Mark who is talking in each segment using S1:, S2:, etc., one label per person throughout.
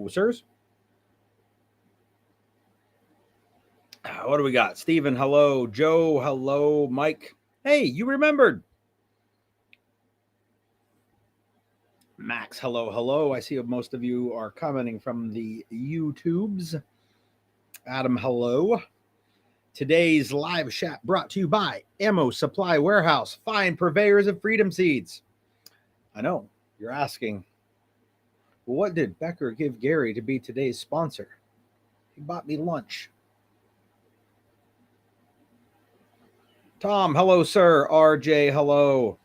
S1: hello, sirs. What do we got? Steven, hello. Joe, hello. Mike, hey, you remembered. Max, hello, hello. I see most of you are commenting from the YouTubes. Adam, hello. Today's live chat brought to you by Ammo Supply Warehouse, fine purveyors of freedom seeds. I know, you're asking, well, what did Becker give Gary to be today's sponsor? He bought me lunch. Tom, hello, sir. RJ, hello.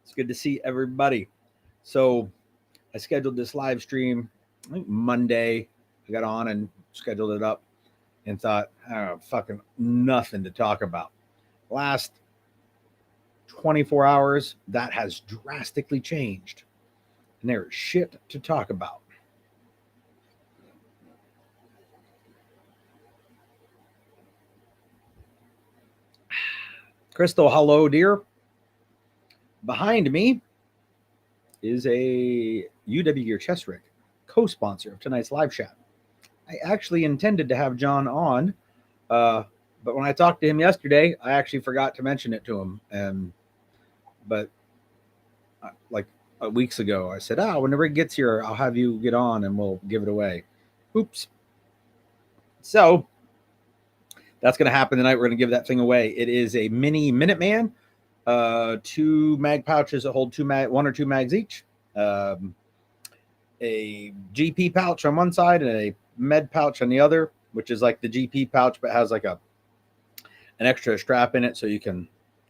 S1: It's good to see everybody. So I scheduled this live stream, I think Monday. I got on and scheduled it up and thought, oh, fucking nothing to talk about. Last 24 hours, that has drastically changed. And there's shit to talk about. Crystal, hello, dear. Behind me is a UW Gear chest rig, co-sponsor of tonight's live chat. I actually intended to have John on, but when I talked to him yesterday, I actually forgot to mention it to him. But like weeks ago, I said, when the rig gets here, I'll have you get on and we'll give it away. Oops. So that's going to happen tonight. We're going to give that thing away. It is a mini Minuteman, 2 mag pouches that hold 1 or 2 mags each, a GP pouch on one side and a med pouch on the other, which is like the GP pouch, but has like an extra strap in it so you can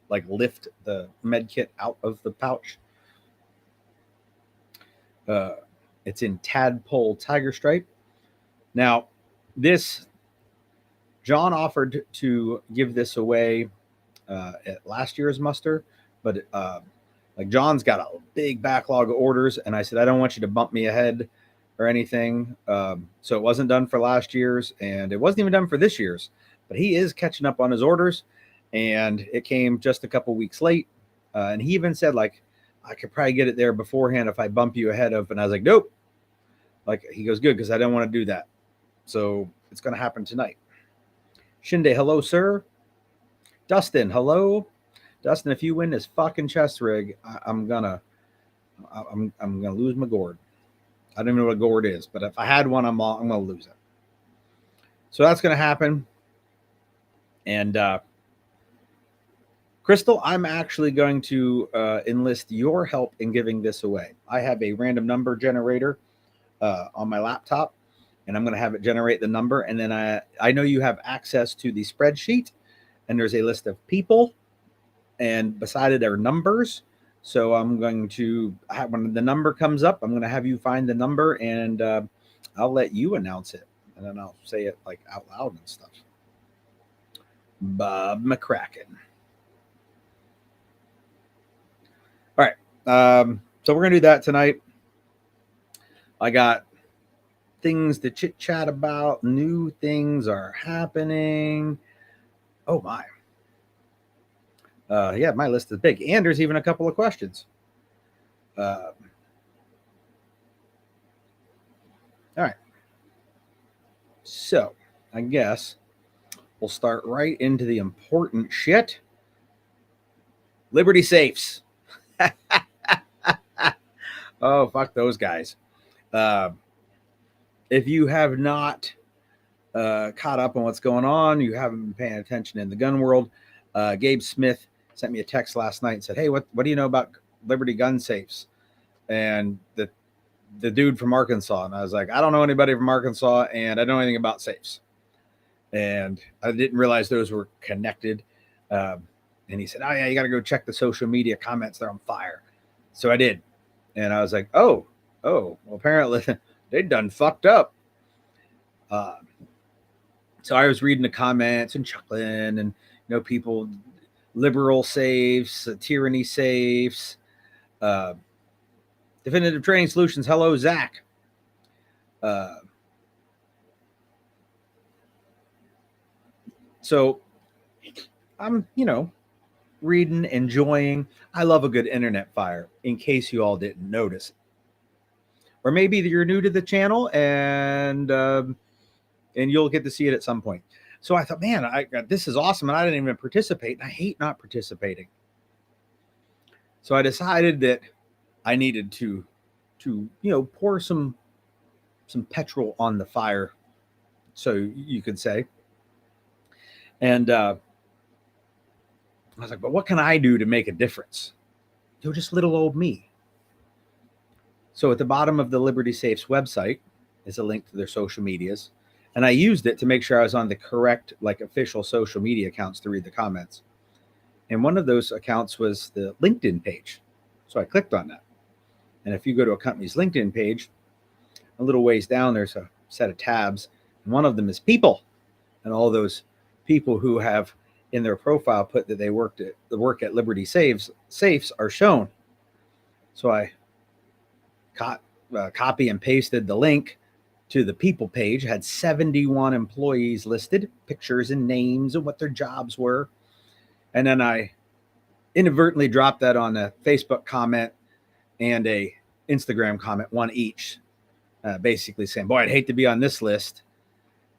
S1: like lift the med kit out of the pouch. It's in Tadpole Tiger Stripe. Now, John offered to give this away at last year's muster, but like John's got a big backlog of orders, and I said, I don't want you to bump me ahead or anything. So it wasn't done for last year's, and it wasn't even done for this year's, but he is catching up on his orders, and it came just a couple weeks late. And he even said, like, I could probably get it there beforehand if I bump you ahead of, and I was like, nope. Like, he goes, good, because I don't want to do that. So it's going to happen tonight. Shinde, hello, sir. Dustin, hello. Dustin, if you win this fucking chest rig, I'm gonna lose my gourd. I don't even know what a gourd is, but if I had one, I'm gonna lose it. So that's gonna happen. And Crystal, I'm actually going to enlist your help in giving this away. I have a random number generator on my laptop, and I'm going to have it generate the number. And then I know you have access to the spreadsheet, and there's a list of people, and beside it are numbers. So I'm going to have, when the number comes up, I'm going to have you find the number, and I'll let you announce it, and then I'll say it like out loud and stuff. Bob McCracken. All right. So we're going to do that tonight. I got things to chit chat about. New things are happening. Oh my. Yeah, my list is big. And there's even a couple of questions. All right. So I guess we'll start right into the important shit. Liberty safes. Oh, fuck those guys. If you have not caught up on what's going on, you haven't been paying attention in the gun world, Gabe Smith sent me a text last night and said, hey, what do you know about Liberty gun safes? And the dude from Arkansas. And I was like, I don't know anybody from Arkansas, and I don't know anything about safes. And I didn't realize those were connected. And he said, oh, yeah, you got to go check the social media comments. They're on fire. So I did. And I was like, oh, well, apparently they done fucked up. So I was reading the comments and chuckling, and, people, liberal safes, tyranny safes, Definitive Training Solutions. Hello, Zach. So I'm, reading, enjoying. I love a good internet fire, in case you all didn't notice, or maybe you're new to the channel and you'll get to see it at some point. So I thought, man, this is awesome, and I didn't even participate. I hate not participating. So I decided that I needed to pour some petrol on the fire, so you could say. And I was like, but what can I do to make a difference? Just little old me. So at the bottom of the Liberty Safes website is a link to their social medias. And I used it to make sure I was on the correct, official social media accounts to read the comments. And one of those accounts was the LinkedIn page. So I clicked on that. And if you go to a company's LinkedIn page, a little ways down, there's a set of tabs. And one of them is people. And all those people who have in their profile put that they work at Liberty Safes are shown. So I copy and pasted the link to the people page. Had 71 employees listed, pictures and names and what their jobs were. And then I inadvertently dropped that on a Facebook comment and a Instagram comment, one each, basically saying, boy, I'd hate to be on this list.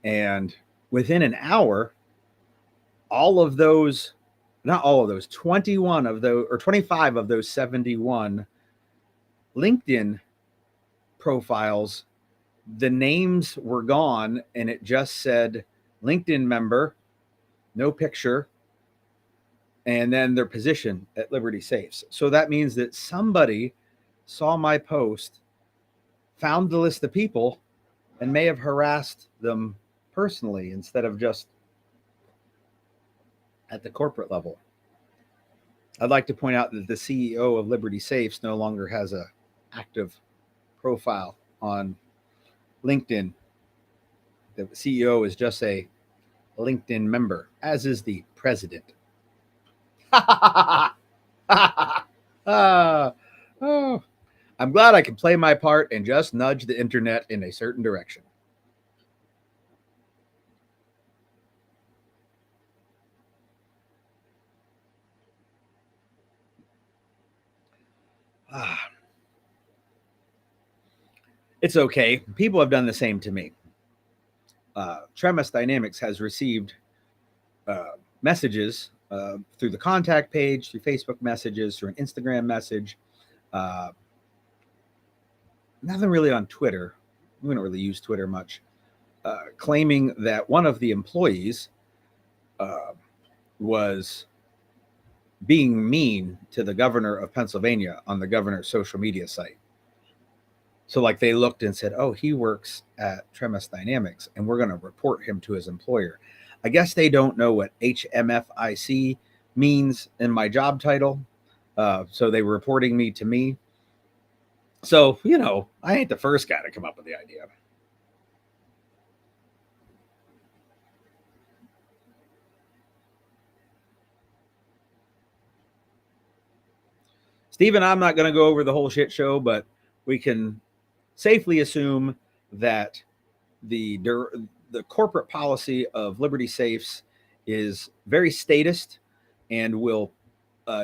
S1: And within an hour, 21 of those, or 25 of those 71 LinkedIn profiles, the names were gone, and it just said LinkedIn member, no picture, and then their position at Liberty Safes. So that means that somebody saw my post, found the list of people, and may have harassed them personally instead of just at the corporate level. I'd like to point out that the CEO of Liberty Safes no longer has an active profile on LinkedIn. The CEO is just a LinkedIn member, as is the president. Oh, I'm glad I can play my part and just nudge the internet in a certain direction. It's okay. People have done the same to me. Tremis Dynamics has received messages through the contact page, through Facebook messages, through an Instagram message. Nothing really on Twitter. We don't really use Twitter much. Claiming that one of the employees was being mean to the governor of Pennsylvania on the governor's social media site. So they looked and said, oh, he works at Tremis Dynamics, and we're going to report him to his employer. I guess they don't know what HMFIC means in my job title. So they were reporting me to me. So, I ain't the first guy to come up with the idea. Stephen, I'm not going to go over the whole shit show, but we can safely assume that the corporate policy of Liberty Safes is very statist and will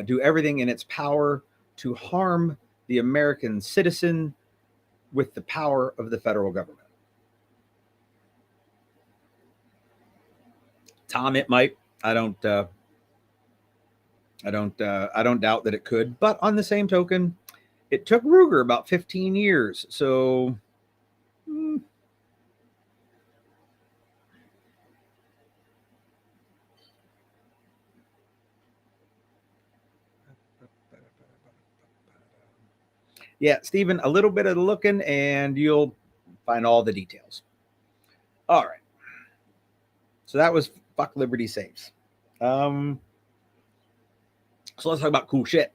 S1: do everything in its power to harm the American citizen with the power of the federal government. Tom, it might. I don't doubt that it could. But on the same token, it took Ruger about 15 years. So yeah, Stephen, a little bit of looking and you'll find all the details. All right. So that was fuck Liberty Safes. So let's talk about cool shit.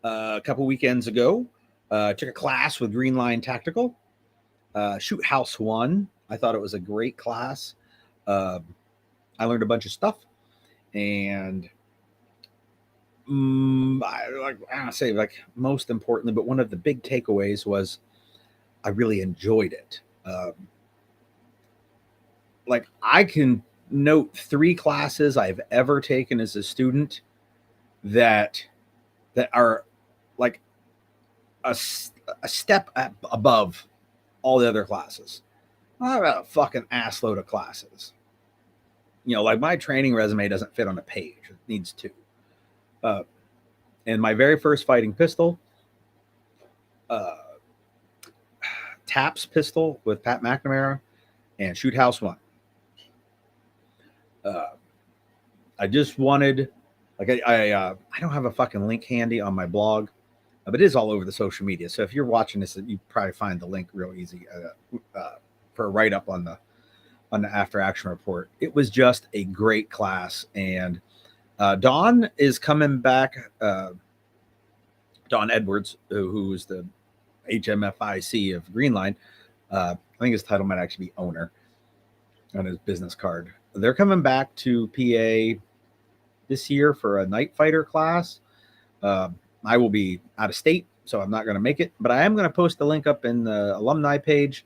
S1: A couple weekends ago, took a class with Green Line Tactical. Shoot House 1. I thought it was a great class. I learned a bunch of stuff. And I don't say most importantly, but one of the big takeaways was I really enjoyed it. I can note 3 classes I've ever taken as a student that are a step above all the other classes. I've got a fucking assload of classes. Like my training resume doesn't fit on a page. It needs two. And my very first fighting pistol, TAPS pistol with Pat McNamara and Shoot House 1. I just wanted, like, I don't have a fucking link handy on my blog, but it is all over the social media. So if you're watching this, you probably find the link real easy for a write up on the after action report. It was just a great class, and Don is coming back. Don Edwards, who's the HMFIC of Greenline. I think his title might actually be owner on his business card. They're coming back to PA this year for a night fighter class. I will be out of state, so I'm not going to make it, but I am going to post the link up in the alumni page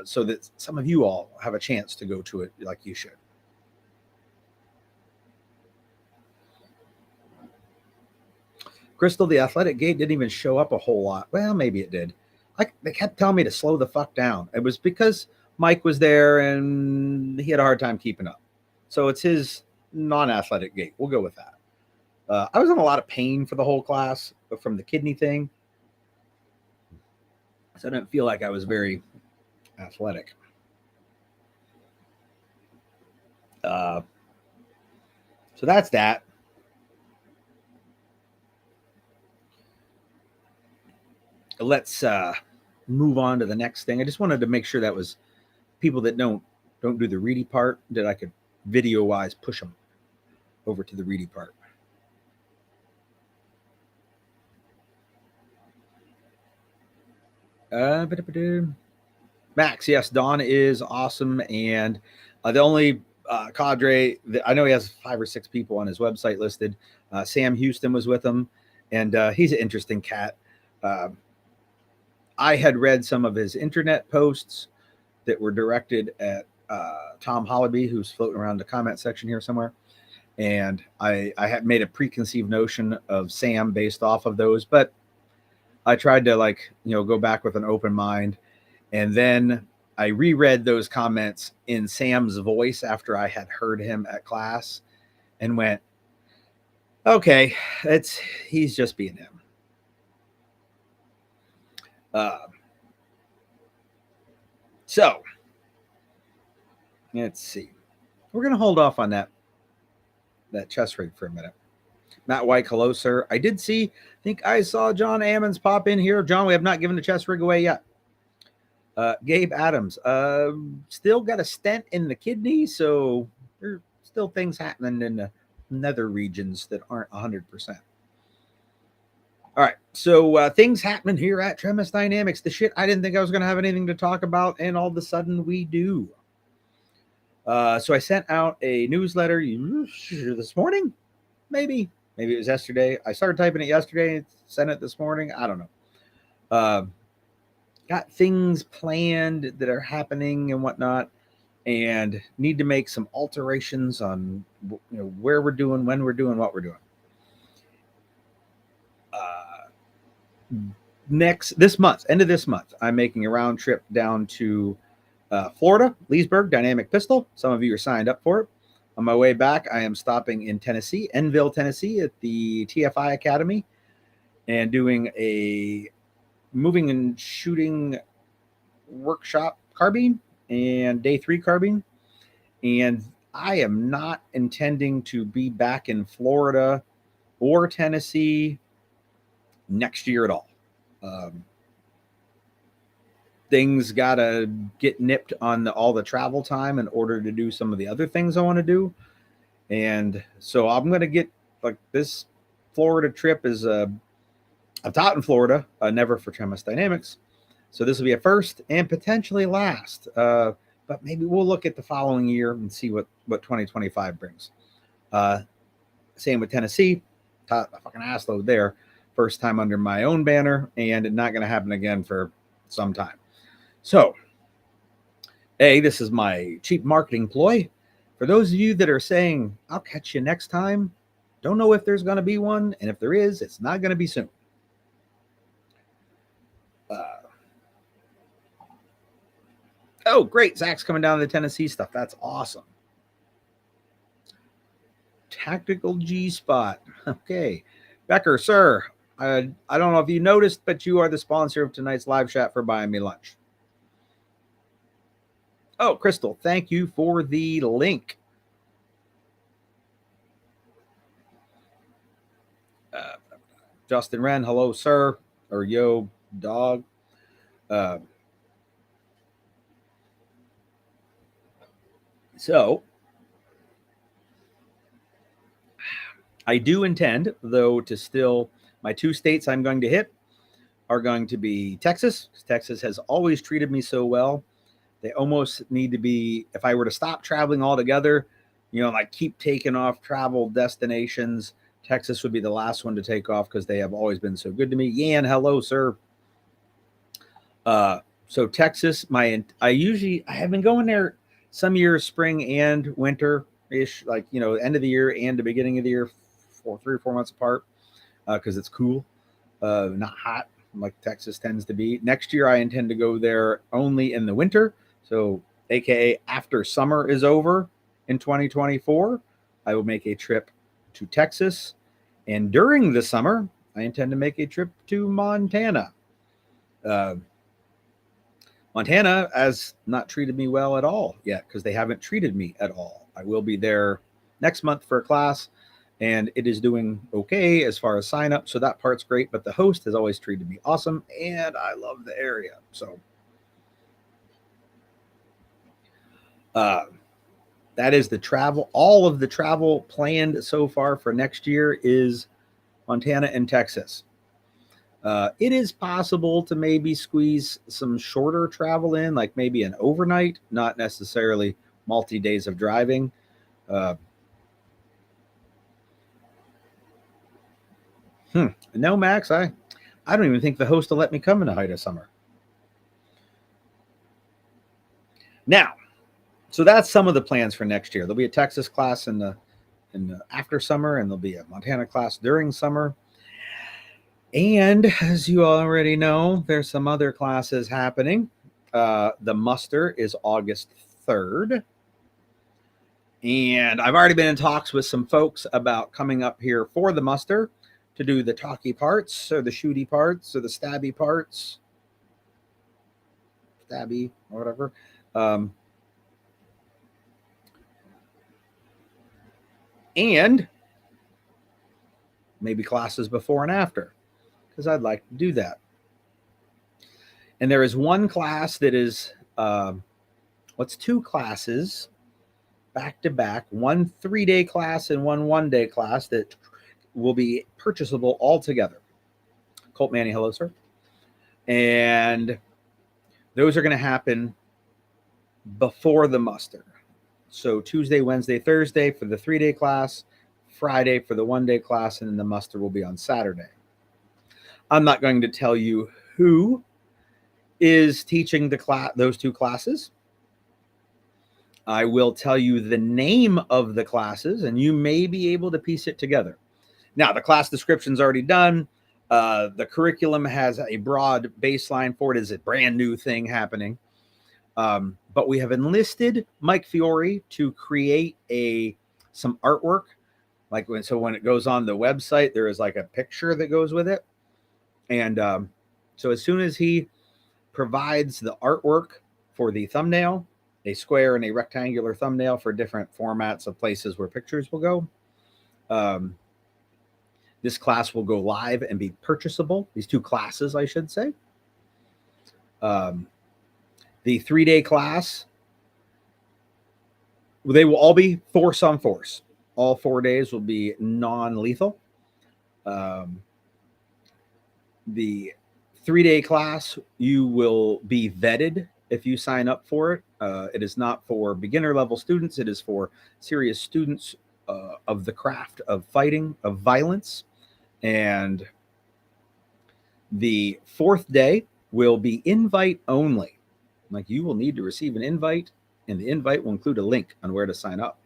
S1: so that some of you all have a chance to go to it like you should. Crystal, the athletic gate didn't even show up a whole lot. Well, maybe it did. They kept telling me to slow the fuck down. It was because Mike was there and he had a hard time keeping up. So it's his non-athletic gait. We'll go with that. I was in a lot of pain for the whole class from the kidney thing. So I didn't feel like I was very athletic. So that's that. Let's move on to the next thing. I just wanted to make sure that was people that don't do the reedy part, that I could video wise push them over to the reedy part. Max, yes, Don is awesome, and the only cadre that I know, he has 5 or 6 people on his website listed. Sam Houston was with him, and he's an interesting cat. I had read some of his internet posts that were directed at Tom Hollaby, who's floating around the comment section here somewhere. And I had made a preconceived notion of Sam based off of those, but I tried to go back with an open mind. And then I reread those comments in Sam's voice after I had heard him at class and went, okay, he's just being him. So let's see. We're going to hold off on that chest rig for a minute. Matt White, hello, sir. I think I saw John Ammons pop in here. John, we have not given the chest rig away yet. Gabe Adams, still got a stent in the kidney, so there's still things happening in the nether regions that aren't 100%. All right, so things happening here at Tremis Dynamics. The shit I didn't think I was going to have anything to talk about, and all of a sudden we do. So I sent out a newsletter this morning, maybe it was yesterday. I started typing it yesterday, sent it this morning. I don't know. Got things planned that are happening and whatnot, and need to make some alterations on where we're doing, when we're doing, what we're doing. This month, end of this month, I'm making a round trip down to Florida, Leesburg, Dynamic Pistol. Some of you are signed up for it. On my way back, I am stopping in Tennessee, Enville, Tennessee, at the TFI Academy, and doing a moving and shooting workshop carbine and day 3 carbine. And I am not intending to be back in Florida or Tennessee next year at all. Things gotta get nipped on all the travel time in order to do some of the other things I want to do. And so I'm going to get this Florida trip is I've taught in Florida, never for Tremis Dynamics. So this will be a first and potentially last. But maybe we'll look at the following year and see what 2025 brings. Same with Tennessee. Taught a fucking assload there. First time under my own banner, and not going to happen again for some time. So, this is my cheap marketing ploy. For those of you that are saying, I'll catch you next time, don't know if there's going to be one, and if there is, it's not going to be soon. Oh, great. Zach's coming down to the Tennessee stuff. That's awesome. Tactical G spot. Okay. Becker, sir, I don't know if you noticed, but you are the sponsor of tonight's live chat for buying me lunch. Oh, Crystal, thank you for the link. Justin Wren, hello, sir, or yo, dog. So I do intend, though, to still, my 2 states I'm going to hit are going to be Texas. Texas has always treated me so well. They almost need to be, if I were to stop traveling altogether, like keep taking off travel destinations, Texas would be the last one to take off because they have always been so good to me. Yan, hello, sir. So Texas, I have been going there some years, spring and winter ish, like, end of the year and the beginning of the year, 3 or 4 months apart, because it's cool, not hot like Texas tends to be. Next year, I intend to go there only in the winter. So, AKA after summer is over in 2024, I will make a trip to Texas. And during the summer, I intend to make a trip to Montana. Montana has not treated me well at all yet because they haven't treated me at all. I will be there next month for a class, and it is doing okay as far as sign up. So that part's great, but the host has always treated me awesome, and I love the area. So that is the travel. All of the travel planned so far for next year is Montana and Texas. It is possible to maybe squeeze some shorter travel in, like maybe an overnight, not necessarily multi-days of driving. No, Max, I don't even think the host will let me come in the height of summer. Now, so that's some of the plans for next year. There'll be a Texas class in the after summer, and there'll be a Montana class during summer. And as you already know, there's some other classes happening. The muster is August 3rd. And I've already been in talks with some folks about coming up here for the muster to do the talky parts or the shooty parts or the stabby parts. Stabby or whatever. And maybe classes before and after, because I'd like to do that. And there is one class that is, 2 classes back to back, one 3-day class and one 1-day class that will be purchasable altogether. Colt Manny, hello, sir. And those are going to happen before the muster. So Tuesday, Wednesday, Thursday for the 3-day class, Friday for the 1-day class, and then the muster will be on Saturday. I'm not going to tell you who is teaching those 2 classes. I will tell you the name of the classes, and you may be able to piece it together. Now, the class description's already done. The curriculum has a broad baseline for it. It's a brand new thing happening. But we have enlisted Mike Fiore to create some artwork. When it goes on the website, there is like a picture that goes with it. And so as soon as he provides the artwork for the thumbnail, a square and a rectangular thumbnail for different formats of places where pictures will go, this class will go live and be purchasable. These 2 classes, I should say. The 3-day class, they will all be force on force. All 4 days will be non-lethal. The 3-day class, you will be vetted if you sign up for it. It is not for beginner level students. It is for serious students of the craft of fighting, of violence. And the 4th day will be invite only. Like, you will need to receive an invite, and the invite will include a link on where to sign up.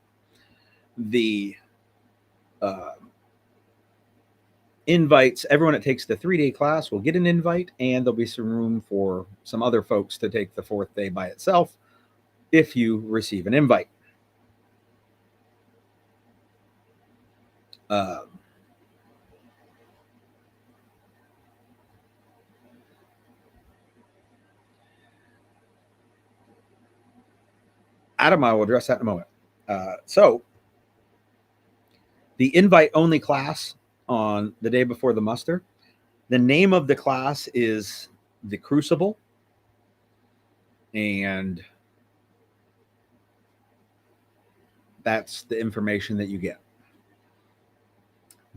S1: The invites, everyone that takes the 3-day class will get an invite, and there'll be some room for some other folks to take the 4th day by itself if you receive an invite. Adam, I will address that in a moment. So the invite only class on the day before the muster, the name of the class is The Crucible. And that's the information that you get.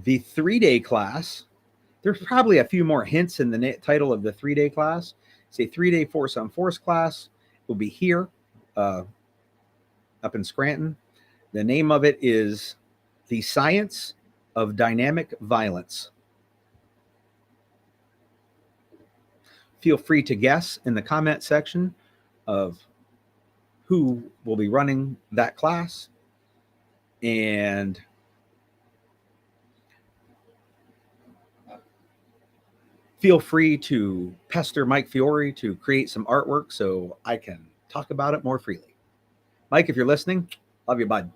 S1: The 3-day class, there's probably a few more hints in the title of the 3-day class. It's a 3-day Force on Force class. It will be here up in Scranton. The name of it is The Science of Dynamic Violence. Feel free to guess in the comment section of who will be running that class. And feel free to pester Mike Fiore to create some artwork so I can talk about it more freely. Mike, if you're listening, love you, bud.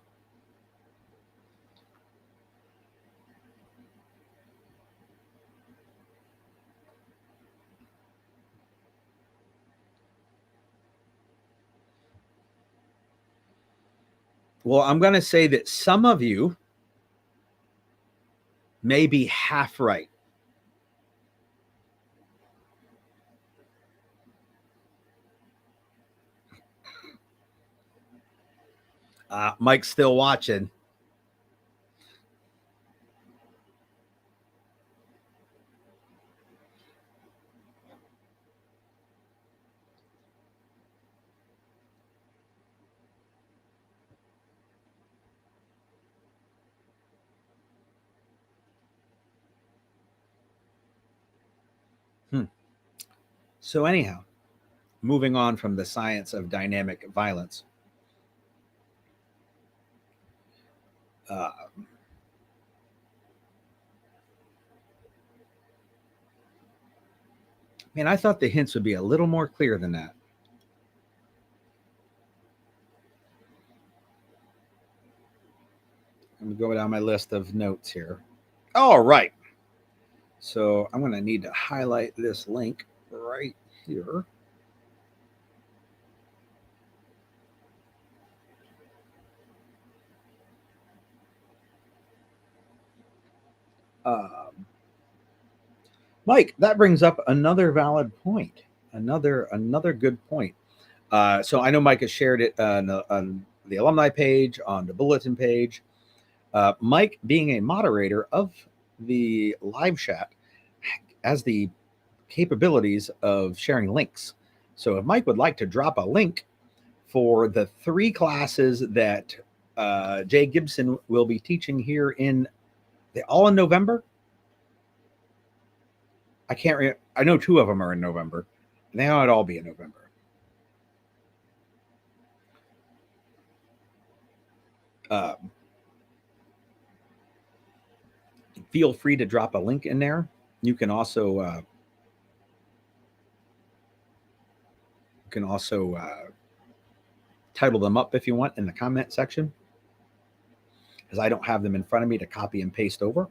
S1: Well, I'm going to say that some of you may be half right. Mike's still watching. So anyhow, moving on from the science of dynamic violence. Man, I thought the hints would be a little more clear than that. Let me go down my list of notes here. All right. So I'm going to need to highlight this link right here. Mike, that brings up another valid point. Another good point. So I know Mike has shared it on the alumni page, on the bulletin page. Mike, being a moderator of the Liveshat, has the capabilities of sharing links. So if Mike would like to drop a link for the 3 classes that Jay Gibson will be teaching here all in November. I can't remember. I know 2 of them are in November. They might all be in November. Feel free to drop a link in there. You can also title them up if you want in the comment section, because I don't have them in front of me to copy and paste over.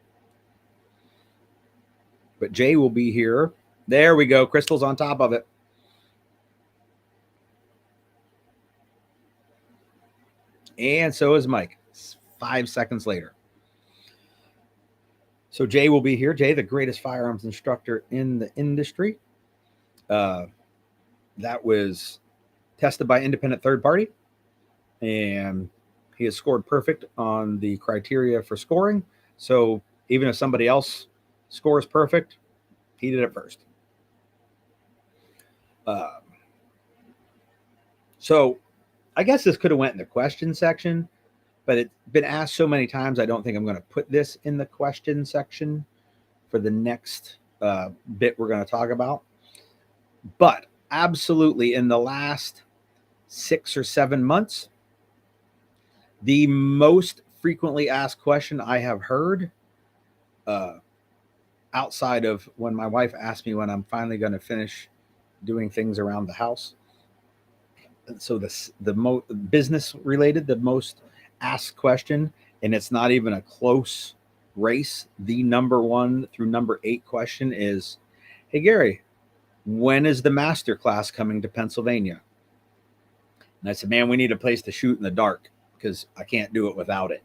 S1: But Jay will be here. There we go. Crystal's on top of it. And so is Mike. 5 seconds later. So Jay will be here. Jay, the greatest firearms instructor in the industry. That was tested by independent third party, and he has scored perfect on the criteria for scoring. So even if somebody else scores perfect, he did it first. So I guess this could have went in the question section, but it's been asked so many times, I don't think I'm going to put this in the question section for the next bit we're going to talk about. But absolutely, in the last 6 or 7 months, the most frequently asked question I have heard, outside of when my wife asked me when I'm finally going to finish doing things around the house, So the most business related, the most asked question, and it's not even a close race. The number 1 through number 8 question is, "Hey Gary, when is the master class coming to Pennsylvania?" And I said, "Man, we need a place to shoot in the dark because I can't do it without it."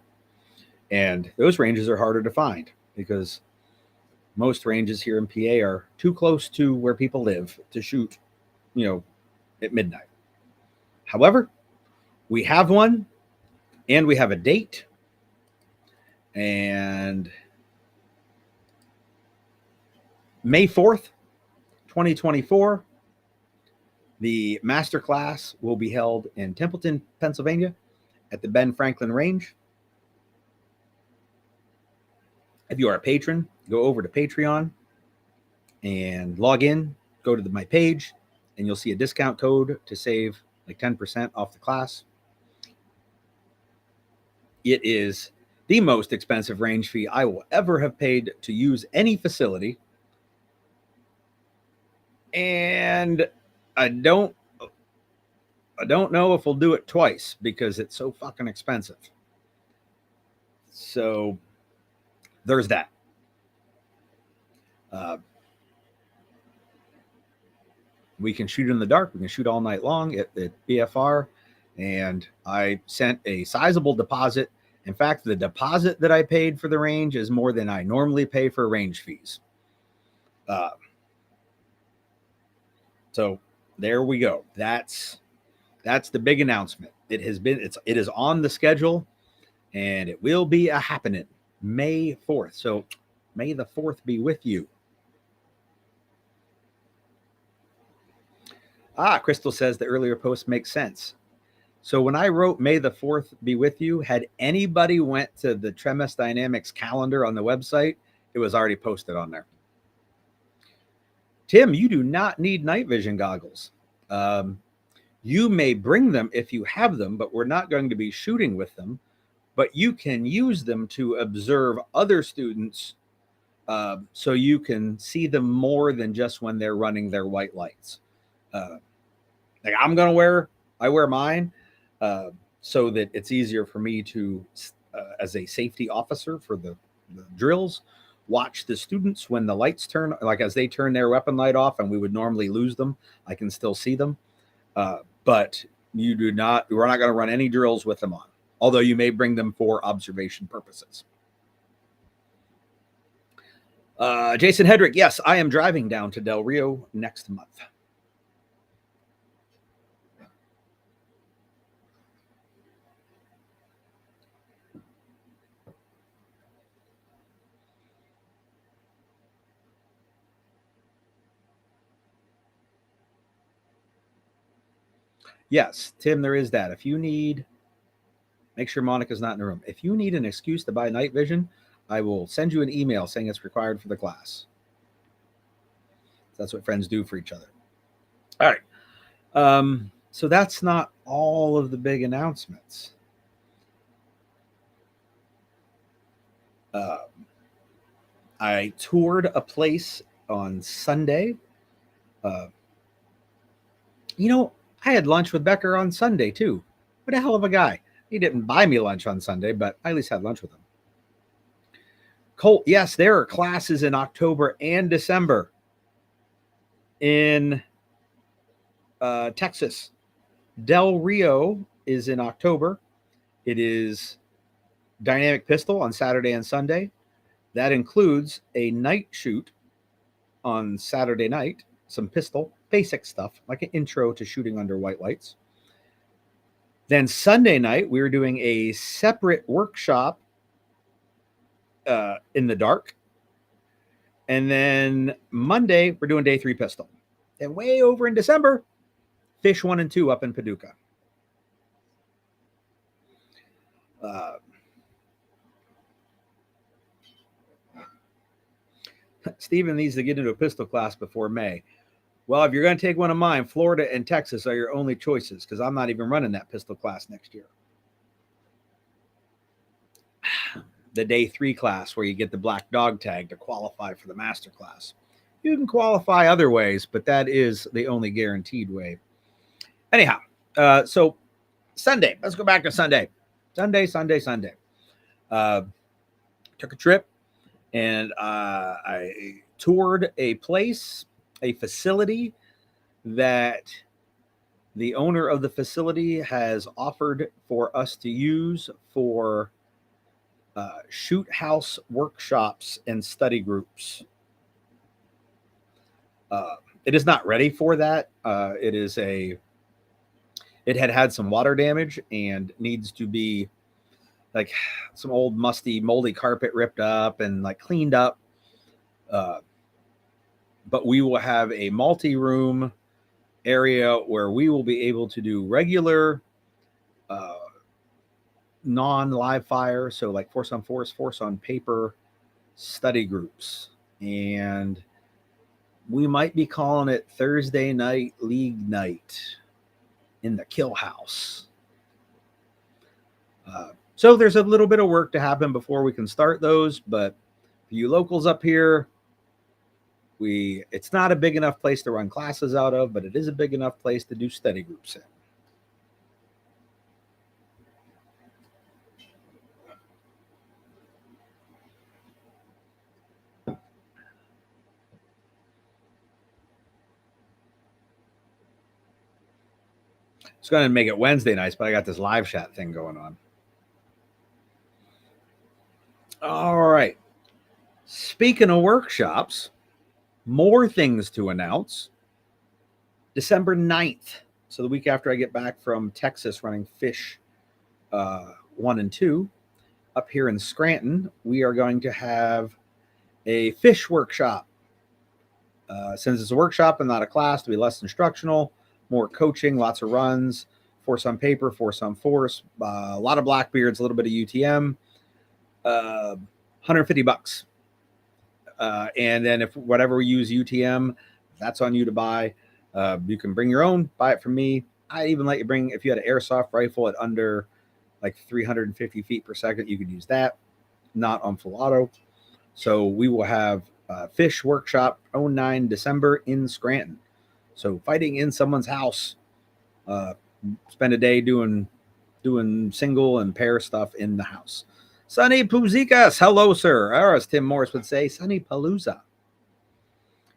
S1: And those ranges are harder to find because most ranges here in PA are too close to where people live to shoot, at midnight. However, we have one and we have a date, and May 4th, 2024, the master class will be held in Templeton, Pennsylvania at the Ben Franklin Range. If you are a patron, go over to Patreon and log in, go to my page, and you'll see a discount code to save like 10% off the class. It is the most expensive range fee I will ever have paid to use any facility. And I don't know if we'll do it twice because it's so fucking expensive. So there's that. We can shoot in the dark. We can shoot all night long at BFR. And I sent a sizable deposit. In fact, the deposit that I paid for the range is more than I normally pay for range fees. So there we go. That's the big announcement. It is on the schedule, and it will be a happening May 4th. So may the 4th be with you. Crystal says the earlier post makes sense. So when I wrote May the 4th be with you, had anybody went to the Tremis Dynamics calendar on the website, it was already posted on there. Tim, you do not need night vision goggles. You may bring them if you have them, but we're not going to be shooting with them. But you can use them to observe other students so you can see them more than just when they're running their white lights. Like I wear mine so that it's easier for me to, as a safety officer for the drills, watch the students when the lights turn, like as they turn their weapon light off and we would normally lose them, I can still see them. But we're not going to run any drills with them on, although you may bring them for observation purposes. Jason Hedrick, yes, I am driving down to Del Rio next month. Yes, Tim, there is that. If you need, make sure Monica's not in the room. If you need an excuse to buy night vision, I will send you an email saying it's required for the class. That's what friends do for each other. All right. So that's not all of the big announcements. I toured a place on Sunday. I had lunch with Becker on Sunday, too. What a hell of a guy. He didn't buy me lunch on Sunday, but I at least had lunch with him. Colt, yes, there are classes in October and December in Texas. Del Rio is in October. It is dynamic pistol on Saturday and Sunday. That includes a night shoot on Saturday night, some pistol, basic stuff, like an intro to shooting under white lights. Then Sunday night, we were doing a separate workshop in the dark. And then Monday, we're doing day 3 pistol. And way over in December, Fish 1 and 2 up in Paducah. Steven needs to get into a pistol class before May. Well, if you're going to take one of mine, Florida and Texas are your only choices because I'm not even running that pistol class next year. The day 3 class where you get the black dog tag to qualify for the master class. You can qualify other ways, but that is the only guaranteed way. Anyhow, So Sunday, let's go back to Sunday. Sunday. Took a trip and I toured a place, a facility that the owner of the facility has offered for us to use for shoot house workshops and study groups. It is not ready for that. It had some water damage and needs to be like some old musty moldy carpet ripped up and like cleaned up. But we will have a multi-room area where we will be able to do regular non-live fire, so like force on force, force on paper study groups. And we might be calling it Thursday night league night in the kill house. So there's a little bit of work to happen before we can start those, but for you locals up here, it's not a big enough place to run classes out of, but it is a big enough place to do study groups in. It's going to make it Wednesday nights, but I got this Liveshat thing going on. All right. Speaking of workshops, more things to announce. December 9th, so the week after I get back from Texas running Fish 1 and 2, up here in Scranton, we are going to have a fish workshop. Since it's a workshop and not a class, to be less instructional, more coaching, lots of runs, force on paper, force on force, a lot of Blackbeards, a little bit of UTM, $150. And then if whatever we use UTM, that's on you to buy. You can bring your own, buy it from me. I even let you bring, if you had an airsoft rifle at under like 350 feet per second, you could use that, not on full auto. So we will have Fish Workshop 09 December in Scranton. So fighting in someone's house, spend a day doing single and pair stuff in the house. Sonny Puzikas, hello, sir. Or as Tim Morris would say, Sonny Palooza.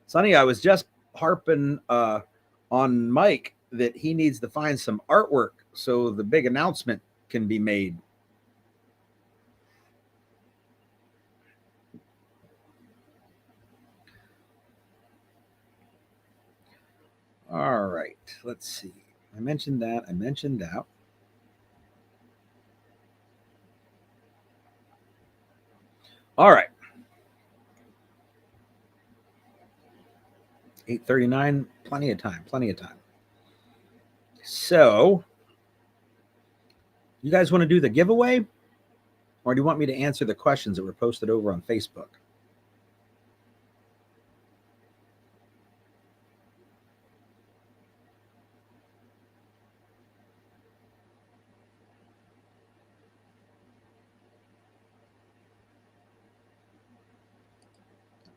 S1: Sonny, I was just harping on Mike that he needs to find some artwork so the big announcement can be made. All right, let's see. I mentioned that. All right. 8:39, plenty of time. So, you guys want to do the giveaway? Or do you want me to answer the questions that were posted over on Facebook?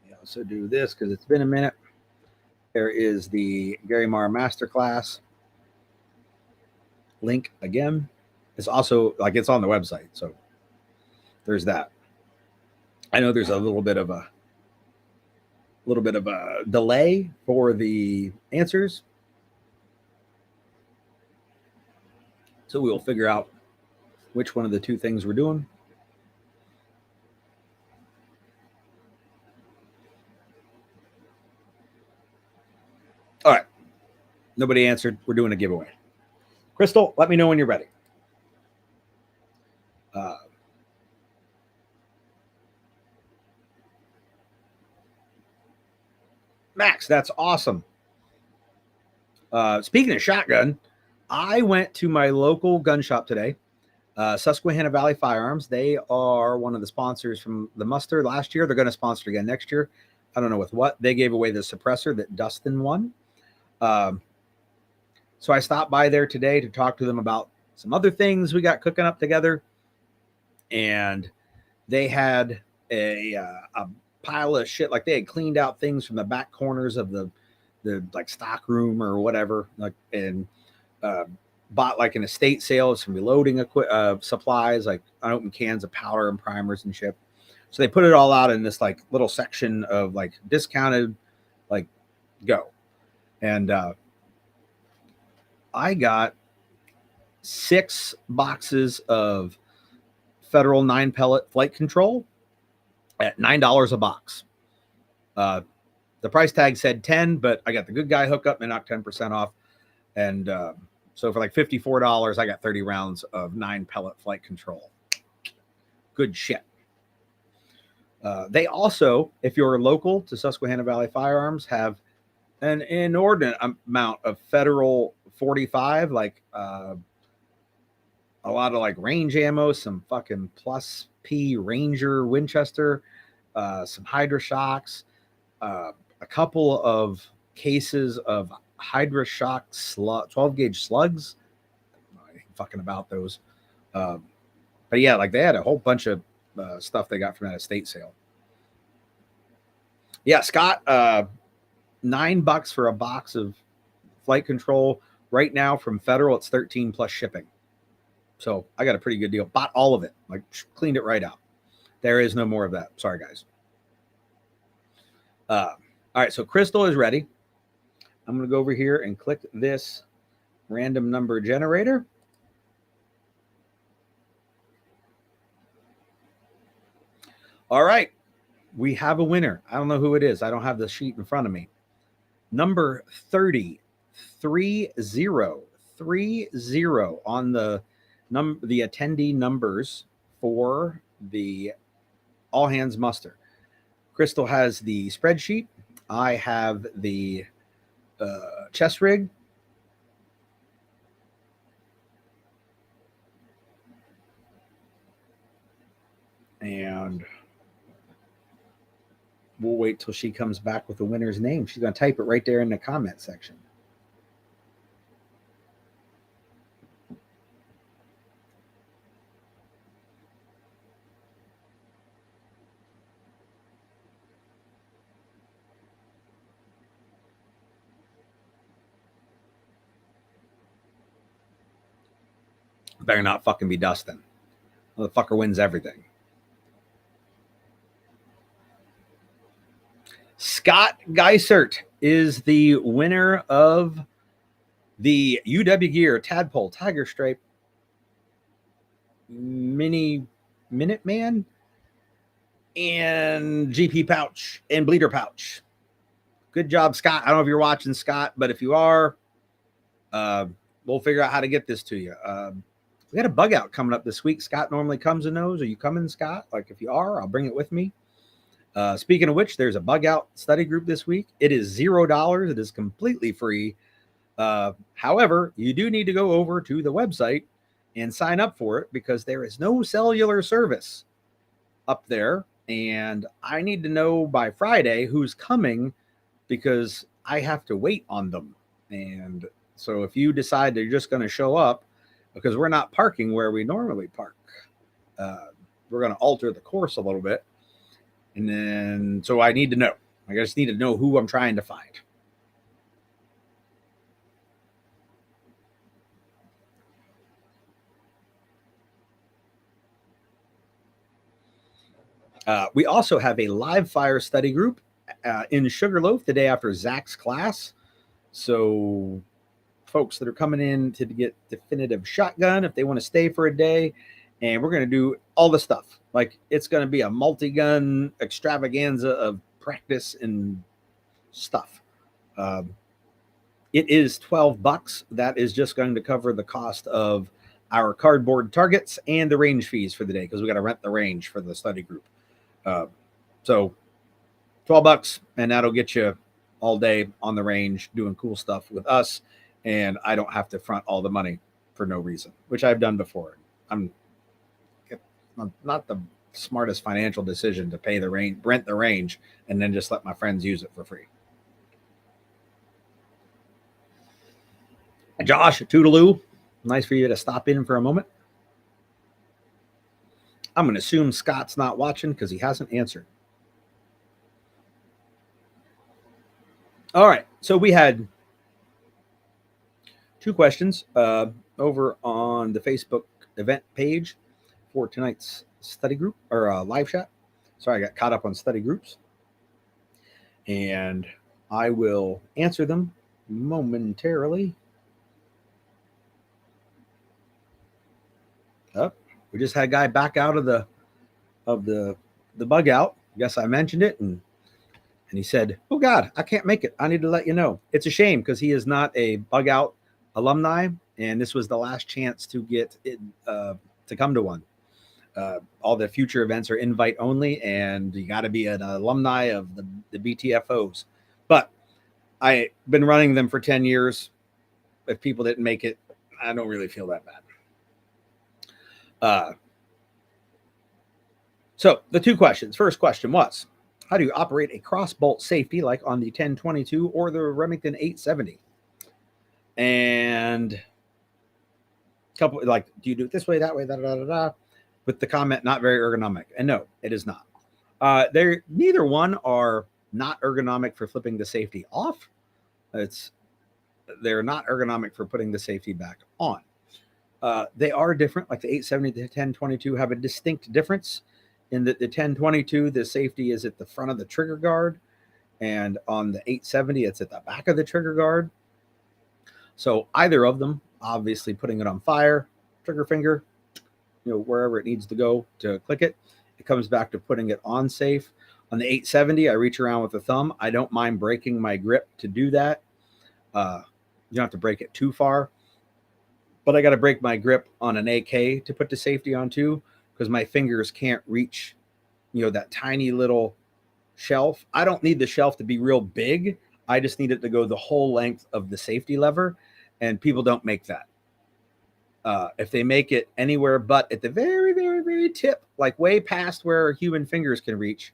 S1: We also do this because it's been a minute. There is the Gary Marr Masterclass link again. It's also like it's on the website, so there's that. I know there's a little bit of a delay for the answers, so we will figure out which one of the two things we're doing. All right, nobody answered. We're doing a giveaway. Crystal, let me know when you're ready. Max, that's awesome. Speaking of shotgun, I went to my local gun shop today, Susquehanna Valley Firearms. They are one of the sponsors from the muster last year. They're going to sponsor again next year. I don't know with what. They gave away the suppressor that Dustin won. So I stopped by there today to talk to them about some other things we got cooking up together. And they had a pile of shit. Like they had cleaned out things from the back corners of the like stock room or whatever. Like, and bought like an estate sale, some reloading supplies, like unopened cans of powder and primers and shit. So they put it all out in this like little section of like discounted, like go. And I got 6 boxes of Federal 9 pellet flight control at $9 a box. The price tag said 10, but I got the good guy hookup and knocked 10% off. And so for like $54, I got 30 rounds of 9 pellet flight control. Good shit. They also, if you're local to Susquehanna Valley Firearms, have an inordinate amount of Federal 45, like a lot of like range ammo, some fucking plus P Ranger Winchester, some Hydra shocks, a couple of cases of Hydra shock 12 gauge slugs. I ain't fucking about those. But yeah, like they had a whole bunch of stuff they got from that estate sale. Yeah, Scott, $9 for a box of flight control. Right now from Federal, it's 13 plus shipping. So I got a pretty good deal. Bought all of it, like cleaned it right out. There is no more of that. Sorry, guys. All right, so Crystal is ready. I'm going to go over here and click this random number generator. All right, we have a winner. I don't know who it is. I don't have the sheet in front of me. Number 30, 30 on the attendee numbers for the all hands muster. Crystal has the spreadsheet. I have the chest rig. And we'll wait till she comes back with the winner's name. She's going to type it right there in the comment section. Better not fucking be Dustin. Motherfucker wins everything. Scott Geisert is the winner of the UW Gear Tadpole Tiger Stripe Mini Minuteman and GP pouch and bleeder pouch. Good job, Scott. I don't know if you're watching, Scott, but if you are, we'll figure out how to get this to you. We got a bug out coming up this week. Scott normally comes and knows. Are you coming, Scott? Like, if you are, I'll bring it with me. Speaking of which, there's a bug out study group this week. It is $0. It is completely free. However, you do need to go over to the website and sign up for it because there is no cellular service up there. And I need to know by Friday who's coming because I have to wait on them. And so if you decide they're just going to show up, because we're not parking where we normally park, we're going to alter the course a little bit. And then, so I need to know. I just need to know who I'm trying to find. We also have a live fire study group in Sugarloaf the day after Zach's class. So folks that are coming in to get definitive shotgun, if they want to stay for a day, and we're going to do all the stuff. Like, it's going to be a multi-gun extravaganza of practice and stuff. It is $12. That is just going to cover the cost of our cardboard targets and the range fees for the day, because we got to rent the range for the study group. So $12, and that'll get you all day on the range doing cool stuff with us, and I don't have to front all the money for no reason, which I've done before. I'm not the smartest financial decision to pay the range, rent the range, and then just let my friends use it for free. Josh, toodaloo. Nice for you to stop in for a moment. I'm going to assume Scott's not watching because he hasn't answered. All right. So we had 2 questions. over on the Facebook event page for tonight's study group or live chat. Sorry, I got caught up on study groups. And I will answer them momentarily. Oh, we just had a guy back out of the bug out. I guess I mentioned it, and he said, "Oh God, I can't make it. I need to let you know." It's a shame because he is not a bug out alumni, and this was the last chance to get it, to come to one. All the future events are invite only, and you got to be an alumni of the BTFOs. But I've been running them for 10 years. If people didn't make it, I don't really feel that bad. So the two questions. First question was, how do you operate a cross bolt safety like on the 1022 or the Remington 870? And couple like, do you do it this way, that way, da. With the comment, not very ergonomic. And no, it is not. They're neither one are not ergonomic for flipping the safety off. They're not ergonomic for putting the safety back on. They are different. Like the 870 to the 1022 have a distinct difference in that the 1022, the safety is at the front of the trigger guard, and on the 870, it's at the back of the trigger guard. So either of them, obviously putting it on fire, trigger finger, wherever it needs to go to click it, it comes back to putting it on safe. On the 870, I reach around with the thumb. I don't mind breaking my grip to do that. You don't have to break it too far, but I got to break my grip on an AK to put the safety on too, because my fingers can't reach, that tiny little shelf. I don't need the shelf to be real big. I just need it to go the whole length of the safety lever, and people don't make that. If they make it anywhere but at the very, very, very tip, like way past where human fingers can reach,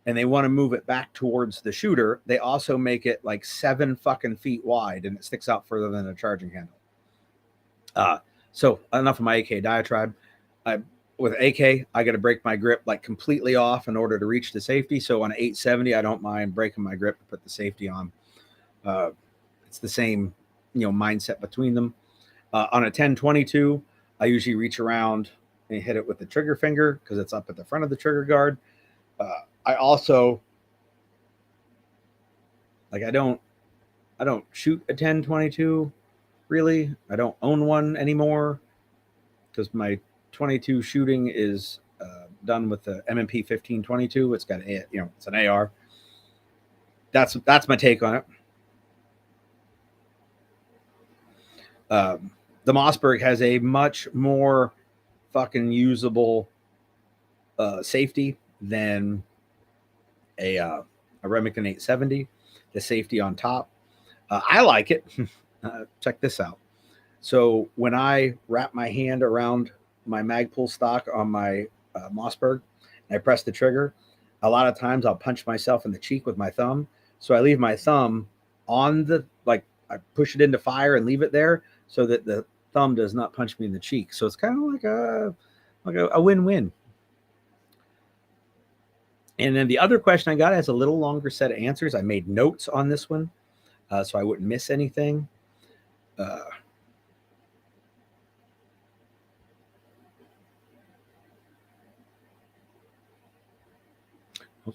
S1: and they want to move it back towards the shooter, they also make it like 7 fucking feet wide, and it sticks out further than a charging handle. So enough of my AK diatribe. With AK, I got to break my grip like completely off in order to reach the safety. So on 870, I don't mind breaking my grip to put the safety on. It's the same, mindset between them. On a 1022, I usually reach around and hit it with the trigger finger because it's up at the front of the trigger guard. I also I don't shoot a 1022 really. I don't own one anymore because my 22 shooting is done with the M&P 1522. It's got it's an AR. That's my take on it. The Mossberg has a much more fucking usable safety than a Remington 870. The safety on top, I like it. Check this out. So when I wrap my hand around my Magpul stock on my Mossberg and I press the trigger, a lot of times I'll punch myself in the cheek with my thumb. So I leave my thumb on I push it into fire and leave it there so that the thumb does not punch me in the cheek. So it's kind of like a win-win. And then the other question I got has a little longer set of answers. I made notes on this one so I wouldn't miss anything.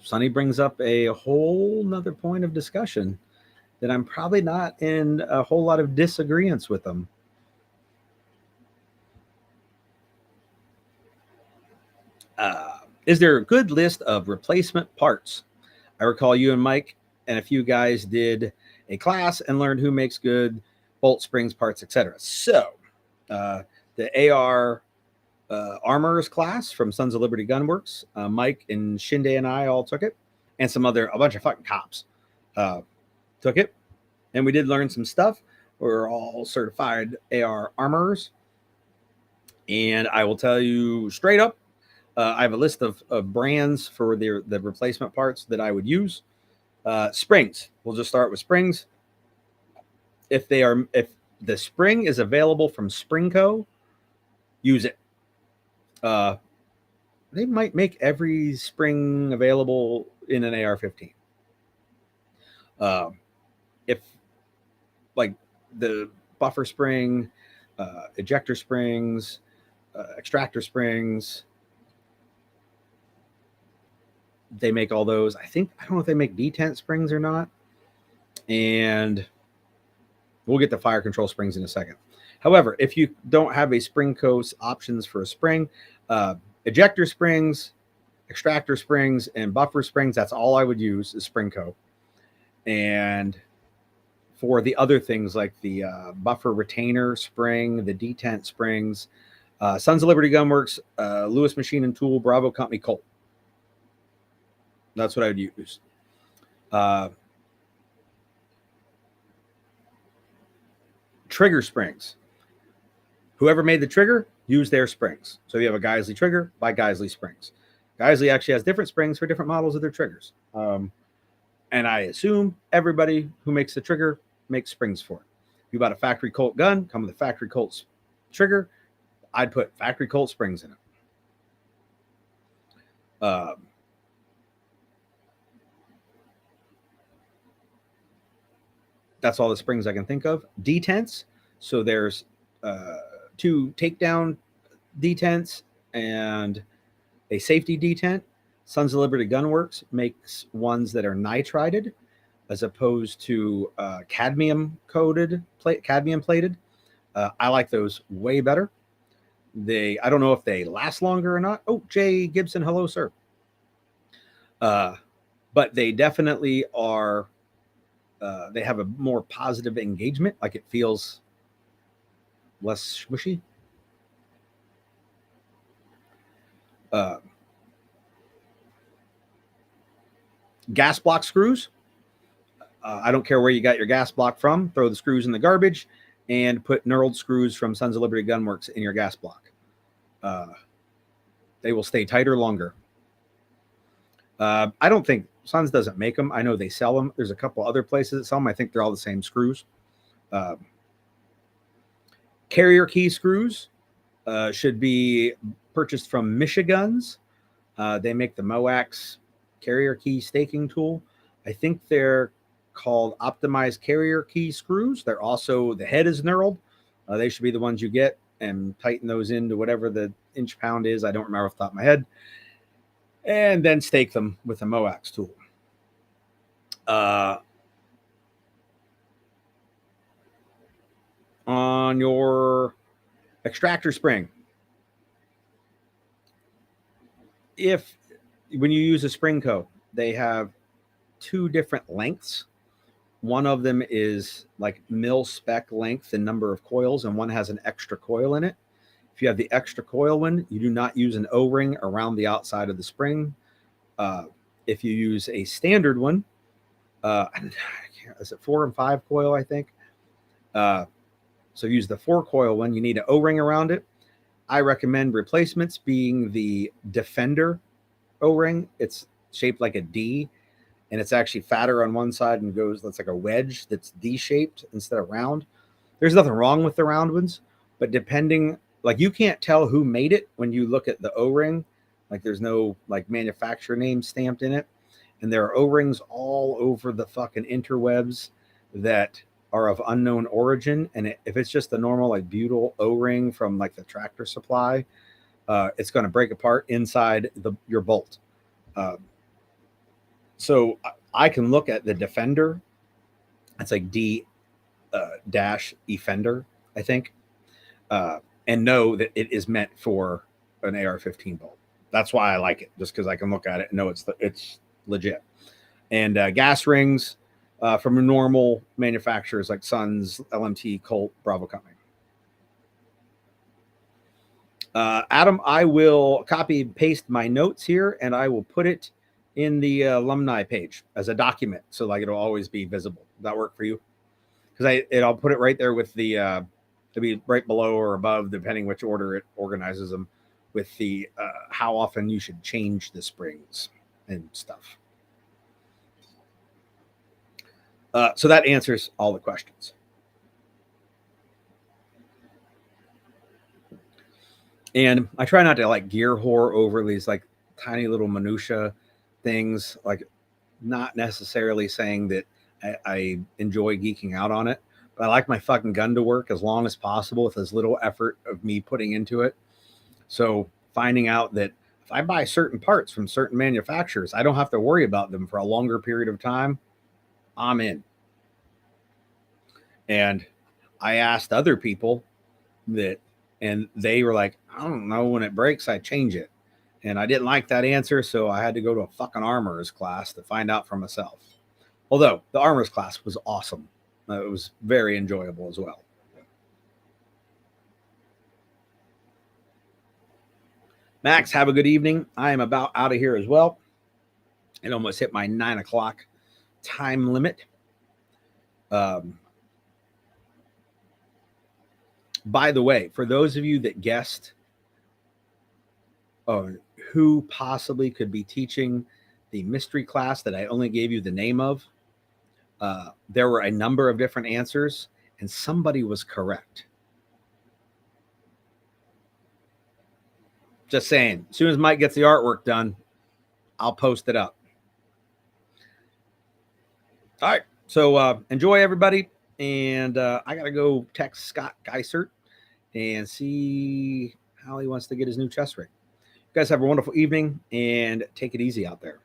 S1: Sonny brings up a whole nother point of discussion that I'm probably not in a whole lot of disagreements with them. Is there a good list of replacement parts? I recall you and Mike and a few guys did a class and learned who makes good bolt springs, parts, etc. So the AR Armorers class from Sons of Liberty Gunworks, Mike and Shinde and I all took it, and a bunch of fucking cops took it, and we did learn some stuff. We're all certified AR armorers, and I will tell you straight up, I have a list of brands for the replacement parts that I would use. Springs. We'll just start with springs. If the spring is available from Springco, use it. They might make every spring available in an AR-15. If like the buffer spring, ejector springs, extractor springs. They make all those. I don't know if they make detent springs or not. And we'll get the fire control springs in a second. However, if you don't have a spring coast options for a spring, ejector springs, extractor springs, and buffer springs, that's all I would use is Springco. And for the other things like the buffer retainer spring, the detent springs, Sons of Liberty Gunworks, Lewis Machine and Tool, Bravo Company, Colt. That's what I would use. Trigger springs. Whoever made the trigger, use their springs. So if you have a Geisley trigger, buy Geisley springs. Geisley actually has different springs for different models of their triggers. And I assume everybody who makes the trigger makes springs for it. If you bought a factory Colt gun, come with a factory Colt trigger, I'd put factory Colt springs in it. That's all the springs I can think of. Detents. So there's 2 takedown detents and a safety detent. Sons of Liberty Gunworks makes ones that are nitrided as opposed to cadmium plated. I like those way better. I don't know if they last longer or not. Oh, Jay Gibson, hello, sir. But they definitely are. They have a more positive engagement. Like it feels less smushy. Gas block screws. I don't care where you got your gas block from. Throw the screws in the garbage and put knurled screws from Sons of Liberty Gunworks in your gas block. They will stay tighter longer. I don't think Sons doesn't make them. I know they sell them. There's a couple other places that sell them. I think they're all the same screws. Carrier key screws should be purchased from Michigans. They make the Moax carrier key staking tool. I think they're called optimized carrier key screws. They're also, the head is knurled. They should be the ones you get and tighten those into whatever the inch pound is. I don't remember off the top of my head. And then stake them with a Moax tool. On your extractor spring, when you use a Springco, they have 2 different lengths. One of them is like mil spec length and number of coils, and one has an extra coil in it. If you have the extra coil one, you do not use an O-ring around the outside of the spring. If you use a standard one, is it 4 and 5 coil, I think? So use the 4 coil one. You need an O-ring around it. I recommend replacements being the Defender O-ring. It's shaped like a D, and it's actually fatter on one side and that's like a wedge that's D-shaped instead of round. There's nothing wrong with the round ones, but depending, like you can't tell who made it when you look at the O-ring. Like there's no like manufacturer name stamped in it. And there are O-rings all over the fucking interwebs that are of unknown origin. And if it's just a normal like butyl O-ring from like the Tractor Supply, it's going to break apart inside your bolt. So I can look at the Defender. It's like D dash Efender, I think, and know that it is meant for an AR-15 bolt. That's why I like it, just because I can look at it and know it's legit. And gas rings from normal manufacturers like Sons, LMT, Colt, Bravo Company. Adam, I will copy and paste my notes here, and I will put it in the alumni page as a document, so like it'll always be visible. Does that work for you? Because I'll put it right there with the to be right below or above, depending which order it organizes them, with the how often you should change the springs and stuff. So that answers all the questions. And I try not to like gear whore over these like tiny little minutia things, like not necessarily saying that I enjoy geeking out on it, But I like my fucking gun to work as long as possible with as little effort of me putting into it. So finding out that if I buy certain parts from certain manufacturers, I don't have to worry about them for a longer period of time, I'm in. And I asked other people that, and they were like, I don't know, when it breaks, I change it. And I didn't like that answer, so I had to go to a fucking armorer's class to find out for myself. Although the armorer's class was awesome. It was very enjoyable as well. Max, have a good evening. I am about out of here as well. It almost hit my 9 o'clock time limit. By the way, for those of you that guessed who possibly could be teaching the mystery class that I only gave you the name of, there were a number of different answers, and somebody was correct. Just saying, as soon as Mike gets the artwork done, I'll post it up. All right, so enjoy, everybody, and I got to go text Scott Geisert and see how he wants to get his new chest rig. You guys have a wonderful evening, and take it easy out there.